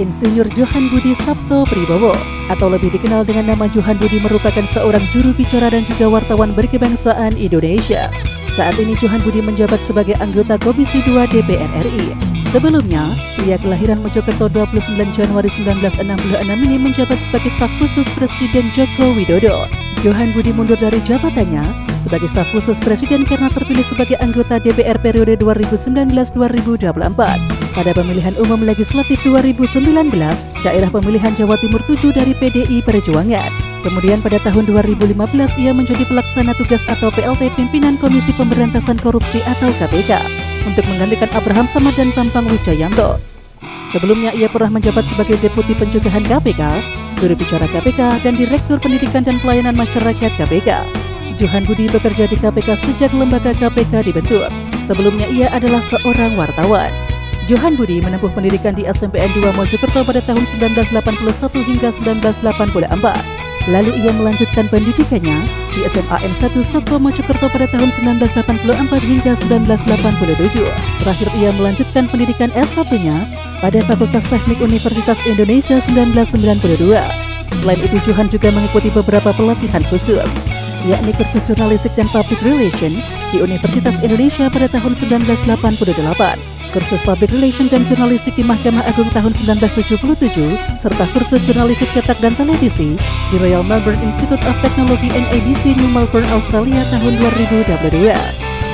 Insinyur Johan Budi Sabto Pribowo atau lebih dikenal dengan nama Johan Budi merupakan seorang juru bicara dan juga wartawan berkebangsaan Indonesia. Saat ini Johan Budi menjabat sebagai anggota Komisi 2 DPR RI. Sebelumnya, ia kelahiran Mojokerto 29 Januari 1966 ini menjabat sebagai staf khusus Presiden Joko Widodo. Johan Budi mundur dari jabatannya sebagai staf khusus Presiden karena terpilih sebagai anggota DPR periode 2019-2024. Pada pemilihan umum legislatif 2019, daerah pemilihan Jawa Timur 7 dari PDI Perjuangan. Kemudian pada tahun 2015 ia menjadi pelaksana tugas atau PLT pimpinan Komisi Pemberantasan Korupsi atau KPK untuk menggantikan Abraham Samad dan Bambang Wijayanto. Sebelumnya ia pernah menjabat sebagai Deputi Pencegahan KPK, Juru Bicara KPK, dan Direktur Pendidikan dan Pelayanan Masyarakat KPK. Johan Budi bekerja di KPK sejak lembaga KPK dibentuk. Sebelumnya ia adalah seorang wartawan. Johan Budi menempuh pendidikan di SMPN 2 Mojokerto pada tahun 1981 hingga 1984. Lalu ia melanjutkan pendidikannya di SMAN 1 Soko Mojokerto pada tahun 1984 hingga 1987. Terakhir ia melanjutkan pendidikan S1-nya pada Fakultas Teknik Universitas Indonesia 1992. Selain itu Johan juga mengikuti beberapa pelatihan khusus, yakni kursus jurnalistik dan public relation di Universitas Indonesia pada tahun 1988. Kursus Public Relation dan Jurnalistik di Mahkamah Agung tahun 1977, serta kursus Jurnalistik Cetak dan Televisi di Royal Melbourne Institute of Technology NABC New Melbourne, Australia tahun 2022.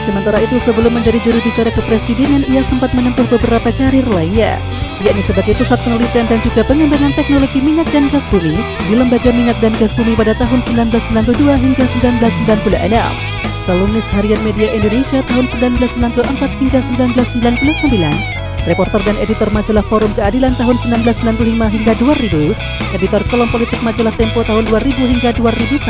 Sementara itu sebelum menjadi juru bicara kepresidenan, ia sempat menempuh beberapa karir lainnya, yakni sebagai Pusat Penelitian dan juga Pengembangan Teknologi Minyak dan Gas Bumi di Lembaga Minyak dan Gas Bumi pada tahun 1992 hingga 1996. Kolumnis Harian Media Indonesia tahun 1994 hingga 1999, reporter dan editor majalah Forum Keadilan tahun 1995 hingga 2000, editor kolom politik majalah Tempo tahun 2000 hingga 2001,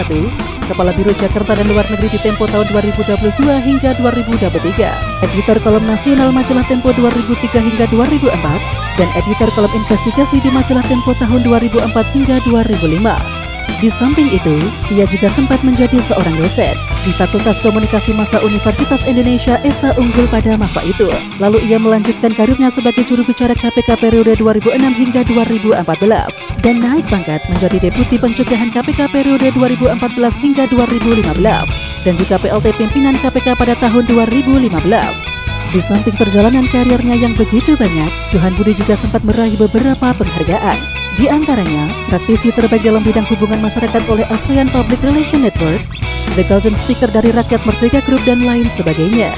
Kepala Biro Jakarta dan Luar Negeri di Tempo tahun 2022 hingga 2023, editor kolom nasional majalah Tempo 2003 hingga 2004, dan editor kolom investigasi di majalah Tempo tahun 2004 hingga 2005. Di samping itu, ia juga sempat menjadi seorang dosen di Fakultas Komunikasi Massa Universitas Indonesia Esa Unggul pada masa itu. Lalu ia melanjutkan karirnya sebagai juru bicara KPK periode 2006 hingga 2014 dan naik pangkat menjadi Deputi Pencegahan KPK periode 2014 hingga 2015 dan juga PLT pimpinan KPK pada tahun 2015. Di samping perjalanan karirnya yang begitu banyak, Johan Budi juga sempat meraih beberapa penghargaan. Di antaranya, praktisi terbaik dalam bidang hubungan masyarakat oleh ASEAN Public Relation Network, The Golden Speaker dari Rakyat Merdeka Group, dan lain sebagainya.